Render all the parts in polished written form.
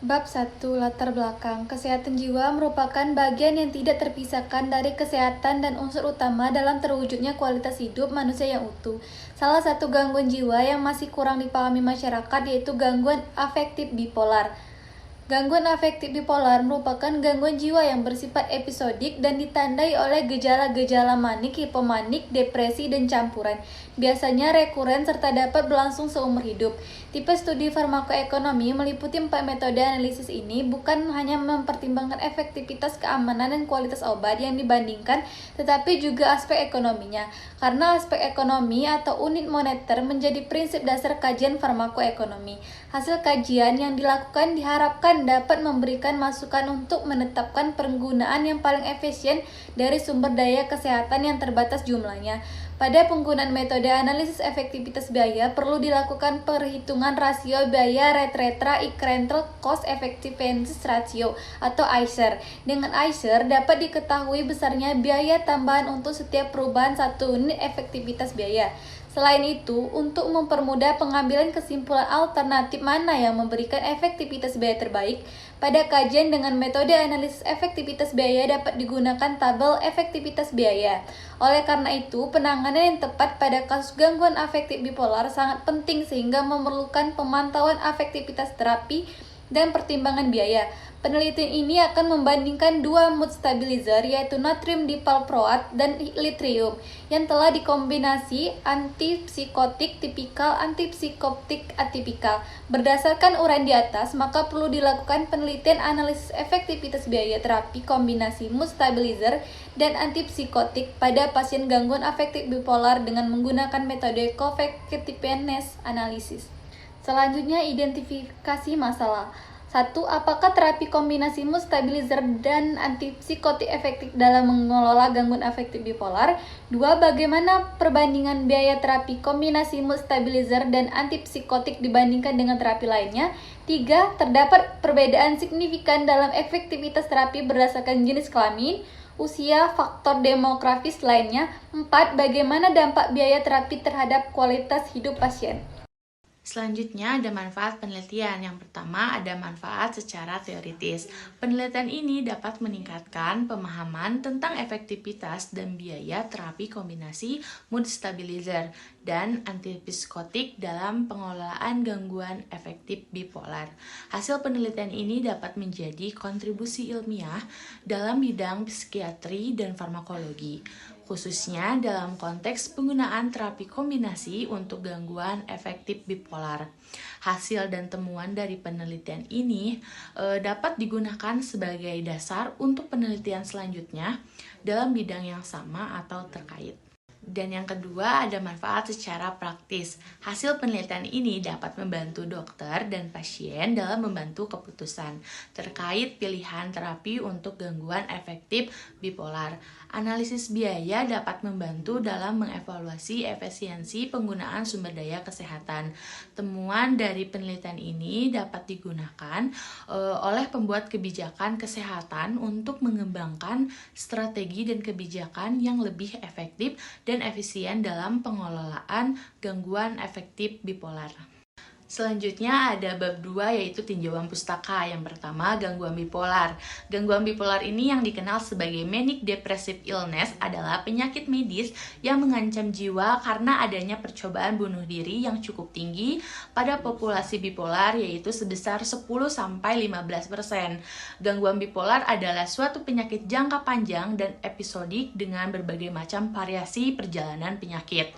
Bab 1. Latar belakang. Kesehatan jiwa merupakan bagian yang tidak terpisahkan dari kesehatan dan unsur utama dalam terwujudnya kualitas hidup manusia yang utuh. Salah satu gangguan jiwa yang masih kurang dipahami masyarakat yaitu gangguan afektif bipolar. Gangguan afektif bipolar merupakan gangguan jiwa yang bersifat episodik dan ditandai oleh gejala-gejala manik, hipomanik, depresi, dan campuran. Biasanya rekuren serta dapat berlangsung seumur hidup. Tipe studi farmakoekonomi meliputi 4 metode analisis ini bukan hanya mempertimbangkan efektivitas, keamanan, dan kualitas obat yang dibandingkan, tetapi juga aspek ekonominya. Karena aspek ekonomi atau unit moneter menjadi prinsip dasar kajian farmakoekonomi. Hasil kajian yang dilakukan diharapkan dapat memberikan masukan untuk menetapkan penggunaan yang paling efisien dari sumber daya kesehatan yang terbatas jumlahnya. Pada penggunaan metode analisis efektivitas biaya, perlu dilakukan perhitungan rasio biaya rate-rate incremental cost effectiveness ratio atau ICER. Dengan ICER dapat diketahui besarnya biaya tambahan untuk setiap perubahan satu unit efektivitas biaya. Selain itu, untuk mempermudah pengambilan kesimpulan alternatif mana yang memberikan efektivitas biaya terbaik, pada kajian dengan metode analisis efektivitas biaya dapat digunakan tabel efektivitas biaya. Oleh karena itu, penanganan yang tepat pada kasus gangguan afektif bipolar sangat penting sehingga memerlukan pemantauan efektivitas terapi dan pertimbangan biaya. Penelitian ini akan membandingkan dua mood stabilizer yaitu natrium divalproat dan litrium yang telah dikombinasi antipsikotik tipikal antipsikotik atipikal. Berdasarkan uraian di atas, maka perlu dilakukan penelitian analisis efektivitas biaya terapi kombinasi mood stabilizer dan antipsikotik pada pasien gangguan afektif bipolar dengan menggunakan metode co-effectiveness analysis. Selanjutnya, identifikasi masalah. 1. Apakah terapi kombinasi mood stabilizer dan antipsikotik efektif dalam mengelola gangguan afektif bipolar? 2. Bagaimana perbandingan biaya terapi kombinasi mood stabilizer dan antipsikotik dibandingkan dengan terapi lainnya? 3. Terdapat perbedaan signifikan dalam efektivitas terapi berdasarkan jenis kelamin, usia, faktor demografis lainnya. 4. Bagaimana dampak biaya terapi terhadap kualitas hidup pasien? Selanjutnya ada manfaat penelitian. Yang pertama ada manfaat secara teoritis. Penelitian ini dapat meningkatkan pemahaman tentang efektivitas dan biaya terapi kombinasi mood stabilizer dan antipsikotik dalam pengelolaan gangguan afektif bipolar. Hasil penelitian ini dapat menjadi kontribusi ilmiah dalam bidang psikiatri dan farmakologi, khususnya dalam konteks penggunaan terapi kombinasi untuk gangguan afektif bipolar. Hasil dan temuan dari penelitian ini dapat digunakan sebagai dasar untuk penelitian selanjutnya dalam bidang yang sama atau terkait. Dan yang kedua ada manfaat secara praktis. Hasil penelitian ini dapat membantu dokter dan pasien dalam membantu keputusan terkait pilihan terapi untuk gangguan afektif bipolar. Analisis biaya dapat membantu dalam mengevaluasi efisiensi penggunaan sumber daya kesehatan. Temuan dari penelitian ini dapat digunakan oleh pembuat kebijakan kesehatan untuk mengembangkan strategi dan kebijakan yang lebih efektif dan efisien dalam pengelolaan gangguan afektif bipolar. Selanjutnya ada bab 2 yaitu tinjauan pustaka. Yang pertama, gangguan bipolar. Gangguan bipolar ini yang dikenal sebagai manic depressive illness adalah penyakit medis yang mengancam jiwa karena adanya percobaan bunuh diri yang cukup tinggi pada populasi bipolar yaitu sebesar 10-15%. Gangguan bipolar adalah suatu penyakit jangka panjang dan episodik dengan berbagai macam variasi perjalanan penyakit.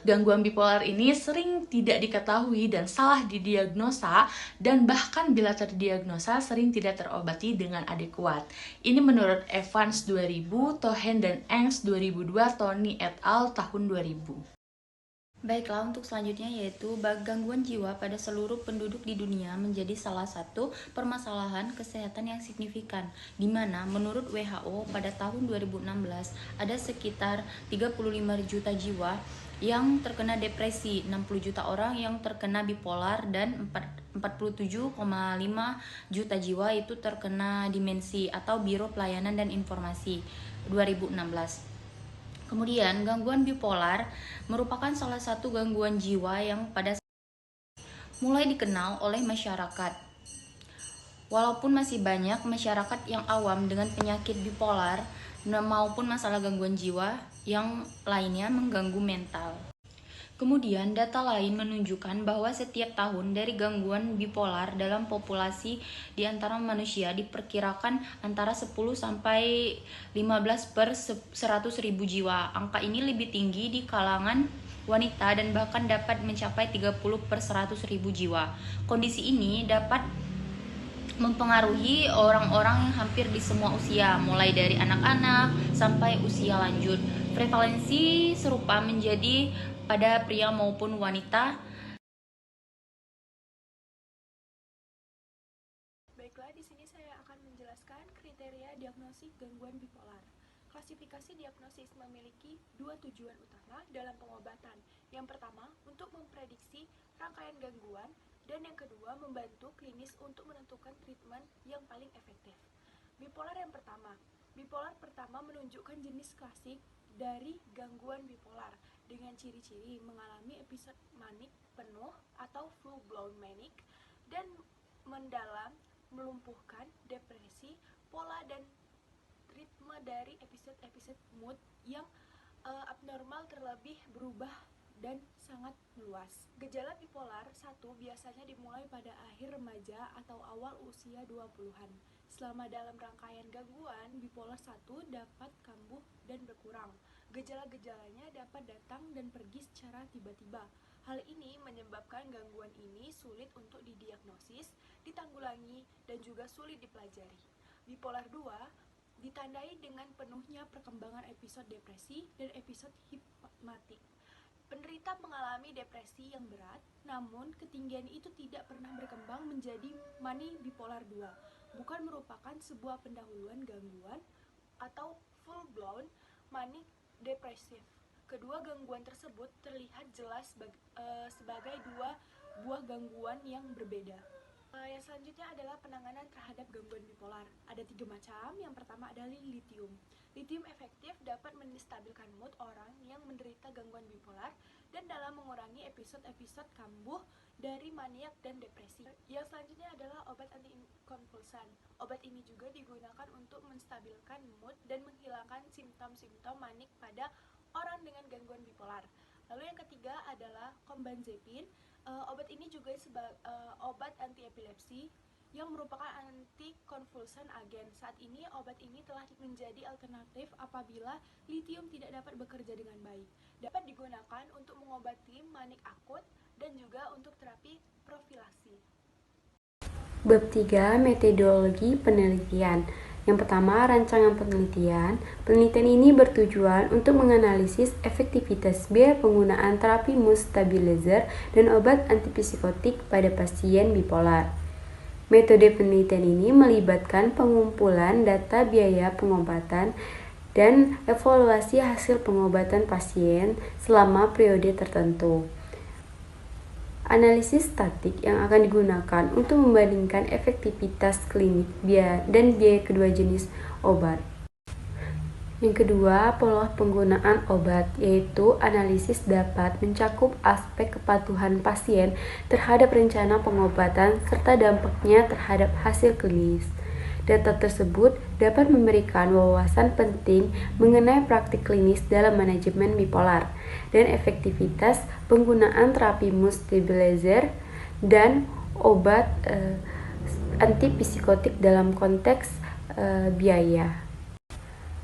Gangguan bipolar ini sering tidak diketahui dan salah didiagnosa dan bahkan bila terdiagnosa sering tidak terobati dengan adekuat. Ini menurut Evans 2000, Toen dan Engst 2002, Tony et al. Tahun 2000. Baiklah, untuk selanjutnya yaitu gangguan jiwa pada seluruh penduduk di dunia menjadi salah satu permasalahan kesehatan yang signifikan, di mana menurut WHO pada tahun 2016 ada sekitar 35 juta jiwa yang terkena depresi, 60 juta orang yang terkena bipolar, dan 47,5 juta jiwa itu terkena demensi atau Biro Pelayanan dan Informasi 2016. Kemudian, gangguan bipolar merupakan salah satu gangguan jiwa yang pada mulai dikenal oleh masyarakat. Walaupun masih banyak masyarakat yang awam dengan penyakit bipolar maupun masalah gangguan jiwa yang lainnya mengganggu mental. Kemudian, data lain menunjukkan bahwa setiap tahun dari gangguan bipolar dalam populasi di antara manusia diperkirakan antara 10 sampai 15 per 100 ribu jiwa. Angka ini lebih tinggi di kalangan wanita dan bahkan dapat mencapai 30 per 100 ribu jiwa. Kondisi ini dapat mempengaruhi orang-orang yang hampir di semua usia, mulai dari anak-anak sampai usia lanjut. Prevalensi serupa menjadi pada pria maupun wanita. Baiklah, di sini saya akan menjelaskan kriteria diagnosis gangguan bipolar. Klasifikasi diagnosis memiliki dua tujuan utama dalam pengobatan. Yang pertama, untuk memprediksi rangkaian gangguan, dan yang kedua, membantu klinis untuk menentukan treatment yang paling efektif. Bipolar yang pertama. Bipolar pertama menunjukkan jenis klasik dari gangguan bipolar dengan ciri-ciri mengalami episode manik penuh atau full-blown manic dan mendalam, melumpuhkan, depresi, pola dan ritme dari episode-episode mood yang abnormal terlebih berubah dan sangat meluas. Gejala bipolar 1 biasanya dimulai pada akhir remaja atau awal usia 20-an. Selama dalam rangkaian gangguan, bipolar 1 dapat kambuh dan berkurang. Gejala-gejalanya dapat datang dan pergi secara tiba-tiba. Hal ini menyebabkan gangguan ini sulit untuk didiagnosis, ditanggulangi, dan juga sulit dipelajari. Bipolar 2 ditandai dengan penuhnya perkembangan episode depresi dan episode hipnotik. Penderita mengalami depresi yang berat, namun ketinggian itu tidak pernah berkembang menjadi mani bipolar 2, bukan merupakan sebuah pendahuluan gangguan atau full-blown manic depresif. Kedua gangguan tersebut terlihat jelas sebagai dua buah gangguan yang berbeda. Yang selanjutnya adalah penanganan terhadap gangguan bipolar. Ada 3 macam. Yang pertama adalah lithium. Lithium efektif dapat menstabilkan mood orang yang menderita gangguan bipolar dan dalam mengurangi episode-episode kambuh dari maniak dan depresi. Yang selanjutnya adalah obat antikonvulsan. Obat ini juga digunakan untuk menstabilkan mood dan menghilangkan simptom-simptom manik pada orang dengan gangguan bipolar. Lalu yang ketiga adalah carbamazepine. Obat ini juga obat anti epilepsi yang merupakan antikonvulsan agen. Saat ini obat ini telah menjadi alternatif apabila lithium tidak dapat bekerja dengan baik. Dapat digunakan untuk mengobati manik akut dan juga untuk terapi profilasi. Bab 3. Metodologi penelitian. Yang pertama, rancangan penelitian. Penelitian ini bertujuan untuk menganalisis efektivitas biaya penggunaan terapi mood stabilizer dan obat antipsikotik pada pasien bipolar. Metode penelitian ini melibatkan pengumpulan data biaya pengobatan dan evaluasi hasil pengobatan pasien selama periode tertentu. Analisis statik yang akan digunakan untuk membandingkan efektivitas klinik dan biaya kedua jenis obat. Yang kedua, pola penggunaan obat, yaitu analisis dapat mencakup aspek kepatuhan pasien terhadap rencana pengobatan serta dampaknya terhadap hasil klinis. Data tersebut dapat memberikan wawasan penting mengenai praktik klinis dalam manajemen bipolar dan efektivitas penggunaan terapi mood stabilizer dan obat antipsikotik dalam konteks biaya.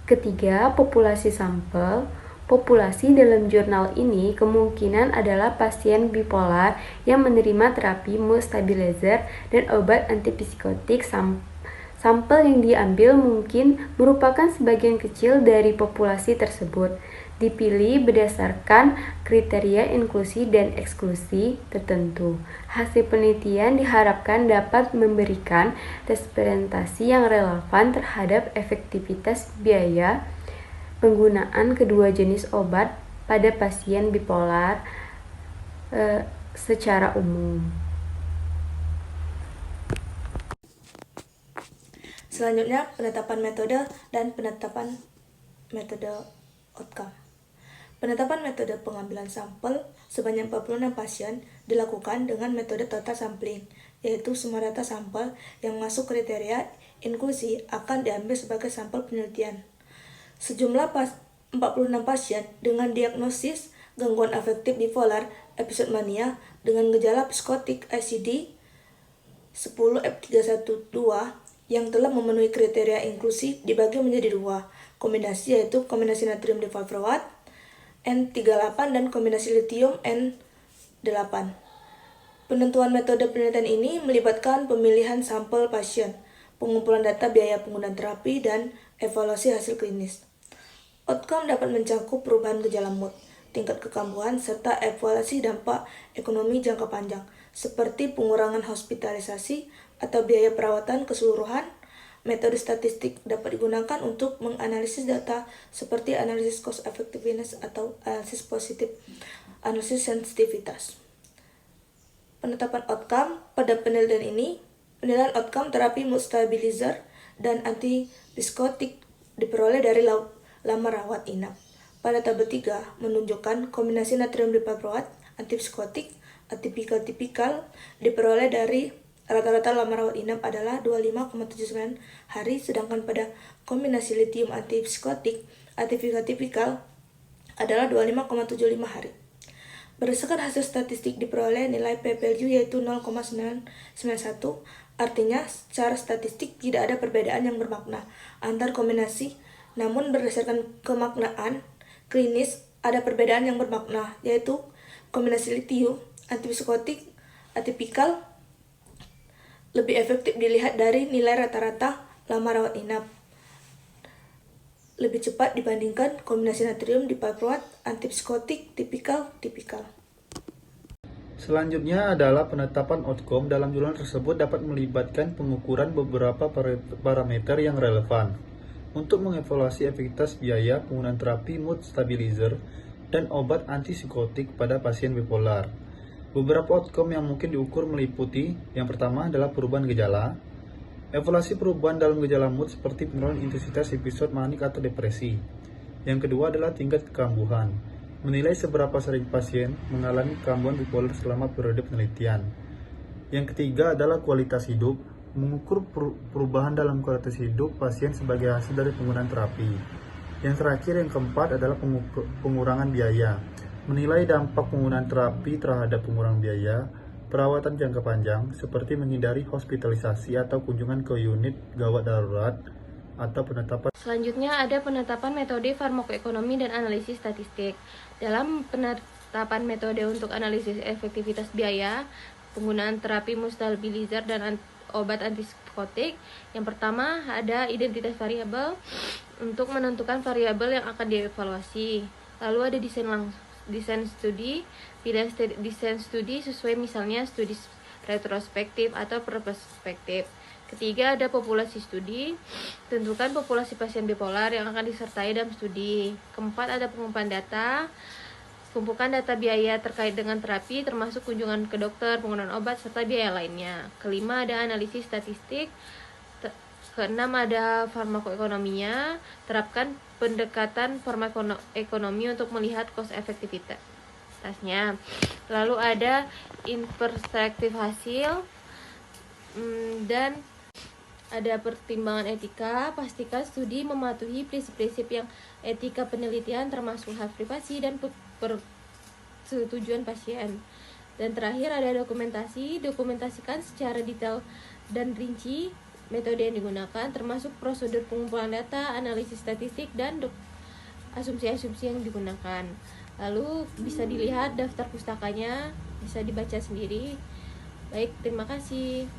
Ketiga, populasi sampel. Populasi dalam jurnal ini kemungkinan adalah pasien bipolar yang menerima terapi mood stabilizer dan obat antipsikotik. Sampel yang diambil mungkin merupakan sebagian kecil dari populasi tersebut, dipilih berdasarkan kriteria inklusi dan eksklusi tertentu. Hasil penelitian diharapkan dapat memberikan representasi yang relevan terhadap efektivitas biaya penggunaan kedua jenis obat pada pasien bipolar secara umum. Selanjutnya, penetapan metode dan penetapan metode outcome. Penetapan metode pengambilan sampel sebanyak 46 pasien dilakukan dengan metode total sampling. yaitu semua data sampel yang masuk kriteria inklusi akan diambil sebagai sampel penelitian. Sejumlah 46 pasien dengan diagnosis gangguan afektif bipolar episode mania dengan gejala psikotik ICD 10F312 yang telah memenuhi kriteria inklusi dibagi menjadi dua kombinasi, yaitu kombinasi natrium divalproat N38 dan kombinasi litium N8. Penentuan metode penelitian ini melibatkan pemilihan sampel pasien, pengumpulan data biaya penggunaan terapi, dan evaluasi hasil klinis. Outcome dapat mencakup perubahan gejala mood, tingkat kekambuhan, serta evaluasi dampak ekonomi jangka panjang, seperti pengurangan hospitalisasi atau biaya perawatan keseluruhan. Metode statistik dapat digunakan untuk menganalisis data seperti analisis cost effectiveness atau analisis positif, analisis sensitivitas. Penetapan outcome pada penelitian ini, penilaian outcome terapi mood stabilizer dan antipsikotik diperoleh dari lama rawat inap. Pada tabel 3 menunjukkan kombinasi natrium divalproat antipsikotik atipikal-tipikal diperoleh dari rata-rata lama rawat inap adalah 25,79 hari, sedangkan pada kombinasi litium antipsikotik atipikal-tipikal adalah 25,75 hari. Berdasarkan hasil statistik diperoleh nilai p-value yaitu 0,991, artinya secara statistik tidak ada perbedaan yang bermakna antar kombinasi, namun berdasarkan kemaknaan klinis ada perbedaan yang bermakna, yaitu kombinasi litium antipsikotik atipikal lebih efektif dilihat dari nilai rata-rata lama rawat inap lebih cepat dibandingkan kombinasi natrium divalproat antipsikotik tipikal. Selanjutnya adalah penetapan outcome. Dalam jurnal tersebut dapat melibatkan pengukuran beberapa parameter yang relevan untuk mengevaluasi efektivitas biaya penggunaan terapi mood stabilizer dan obat antipsikotik pada pasien bipolar. Beberapa outcome yang mungkin diukur meliputi: yang pertama adalah perubahan gejala. Evaluasi perubahan dalam gejala mood seperti penurunan intensitas episode manik atau depresi. Yang kedua adalah tingkat kekambuhan. Menilai seberapa sering pasien mengalami kambuhan bipolar selama periode penelitian. Yang ketiga adalah kualitas hidup. Mengukur perubahan dalam kualitas hidup pasien sebagai hasil dari penggunaan terapi. Yang terakhir, yang keempat adalah pengurangan biaya. Menilai dampak penggunaan terapi terhadap pengurangan biaya perawatan jangka panjang, seperti menghindari hospitalisasi atau kunjungan ke unit gawat darurat, atau penetapan. Selanjutnya ada penetapan metode farmakoekonomi dan analisis statistik. Dalam penetapan metode untuk analisis efektivitas biaya penggunaan terapi mood stabilizer dan obat antipsikotik, yang pertama ada identitas variabel untuk menentukan variabel yang akan dievaluasi. Lalu ada desain studi. Pilih desain studi sesuai misalnya studi retrospektif atau prospektif. Ketiga ada populasi studi. Tentukan populasi pasien bipolar yang akan disertai dalam studi. Keempat ada pengumpulan data. Kumpulkan data biaya terkait dengan terapi termasuk kunjungan ke dokter, penggunaan obat, serta biaya lainnya. Kelima ada analisis statistik. Keenam ada farmakoekonominya. Terapkan pendekatan farmakoekonomi untuk melihat cost efektivitasnya. Lalu ada introspektif hasil dan ada pertimbangan etika. Pastikan studi mematuhi prinsip-prinsip yang etika penelitian termasuk hak privasi dan persetujuan pasien. Dan terakhir ada dokumentasi. Dokumentasikan secara detail dan rinci metode yang digunakan termasuk prosedur pengumpulan data, analisis statistik, dan asumsi-asumsi yang digunakan. Lalu bisa dilihat daftar pustakanya, bisa dibaca sendiri. Baik, terima kasih.